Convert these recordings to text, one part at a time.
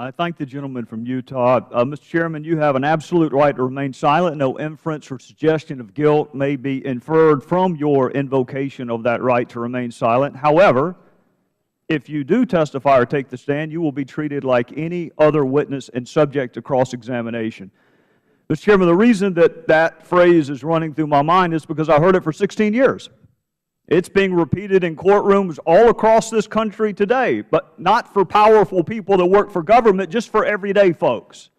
I thank the gentleman from Utah. Mr. Chairman, you have an absolute right to remain silent. No inference or suggestion of guilt may be inferred from your invocation of that right to remain silent. However, if you do testify or take the stand, you will be treated like any other witness and subject to cross-examination. Mr. Chairman, the reason that that phrase is running through my mind is because I heard it for 16 years. It's being repeated in courtrooms all across this country today, but not for powerful people that work for government, just for everyday folks.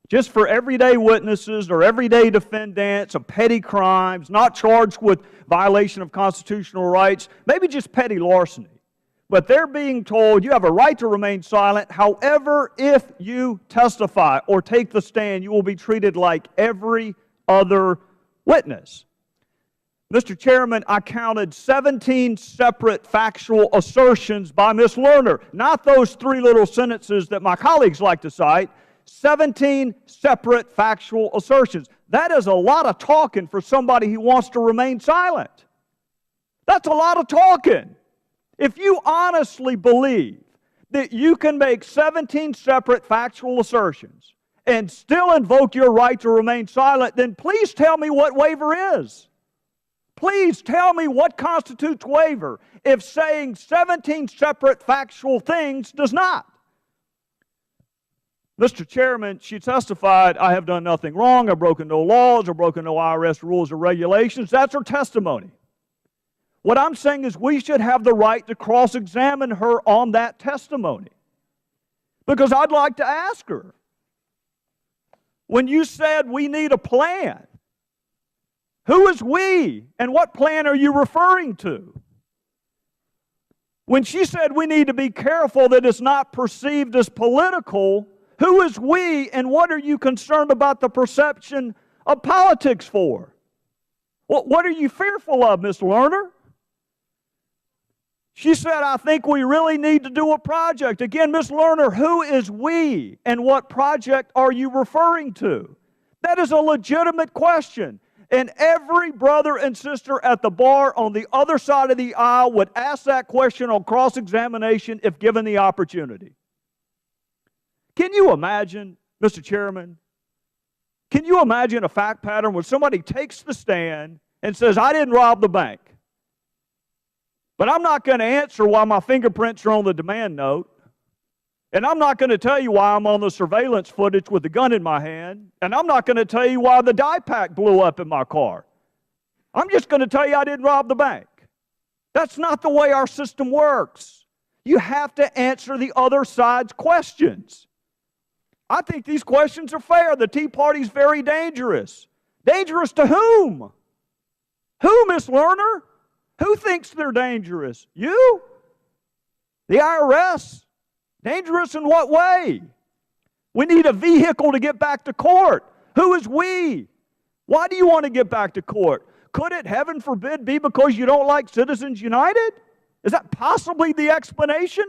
Just for everyday witnesses or everyday defendants of petty crimes, not charged with violation of constitutional rights, maybe just petty larceny. But they're being told you have a right to remain silent. However, if you testify or take the stand, you will be treated like every other witness. Mr. Chairman, I counted 17 separate factual assertions by Ms. Lerner, not those 3 little sentences that my colleagues like to cite, 17 separate factual assertions. That is a lot of talking for somebody who wants to remain silent. That's a lot of talking. If you honestly believe that you can make 17 separate factual assertions and still invoke your right to remain silent, then please tell me what waiver is. Please tell me what constitutes waiver if saying 17 separate factual things does not. Mr. Chairman, she testified, I have done nothing wrong, I've broken no laws, I've broken no IRS rules or regulations. That's her testimony. What I'm saying is we should have the right to cross-examine her on that testimony. Because I'd like to ask her, when you said we need a plan, who is we, and what plan are you referring to? When she said we need to be careful that it's not perceived as political, who is we, and what are you concerned about the perception of politics for? What are you fearful of, Ms. Lerner? She said, I think we really need to do a project. Again, Ms. Lerner, who is we, and what project are you referring to? That is a legitimate question. And every brother and sister at the bar on the other side of the aisle would ask that question on cross-examination if given the opportunity. Can you imagine, Mr. Chairman, can you imagine a fact pattern where somebody takes the stand and says, I didn't rob the bank, but I'm not going to answer why my fingerprints are on the demand note, and I'm not going to tell you why I'm on the surveillance footage with the gun in my hand, and I'm not going to tell you why the dye pack blew up in my car. I'm just going to tell you I didn't rob the bank. That's not the way our system works. You have to answer the other side's questions. I think these questions are fair. The Tea Party's very dangerous. Dangerous to whom? Who, Ms. Lerner? Who thinks they're dangerous? You? The IRS? Dangerous in what way? We need a vehicle to get back to court. Who is we? Why do you want to get back to court? Could it, heaven forbid, be because you don't like Citizens United? Is that possibly the explanation?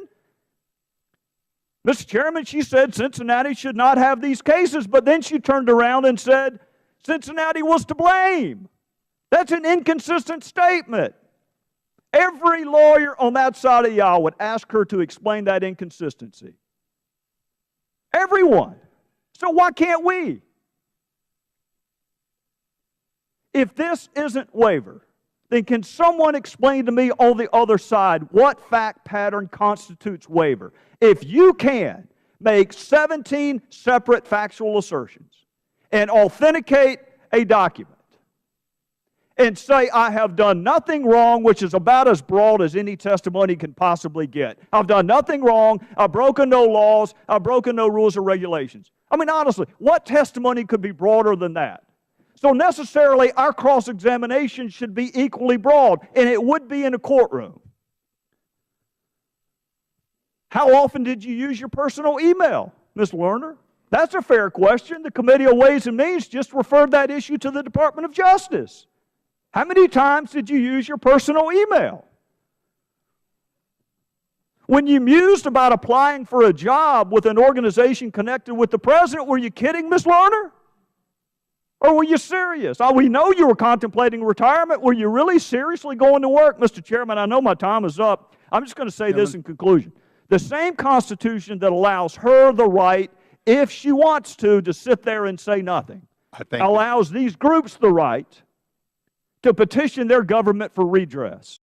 Mr. Chairman, she said Cincinnati should not have these cases, but then she turned around and said Cincinnati was to blame. That's an inconsistent statement. Every lawyer on that side of the aisle would ask her to explain that inconsistency. Everyone. So why can't we? If this isn't waiver, then can someone explain to me on the other side what fact pattern constitutes waiver? If you can make 17 separate factual assertions and authenticate a document, and say, I have done nothing wrong, which is about as broad as any testimony can possibly get. I've done nothing wrong. I've broken no laws. I've broken no rules or regulations. I mean, honestly, what testimony could be broader than that? So necessarily, our cross-examination should be equally broad, and it would be in a courtroom. How often did you use your personal email, Ms. Lerner? That's a fair question. The Committee of Ways and Means just referred that issue to the Department of Justice. How many times did you use your personal email? When you mused about applying for a job with an organization connected with the President, were you kidding, Ms. Lerner? Or were you serious? We know you were contemplating retirement. Were you really seriously going to work? Mr. Chairman, I know my time is up. I'm just going to say this in conclusion. The same Constitution that allows her the right, if she wants to sit there and say nothing, allows these groups the right to petition their government for redress.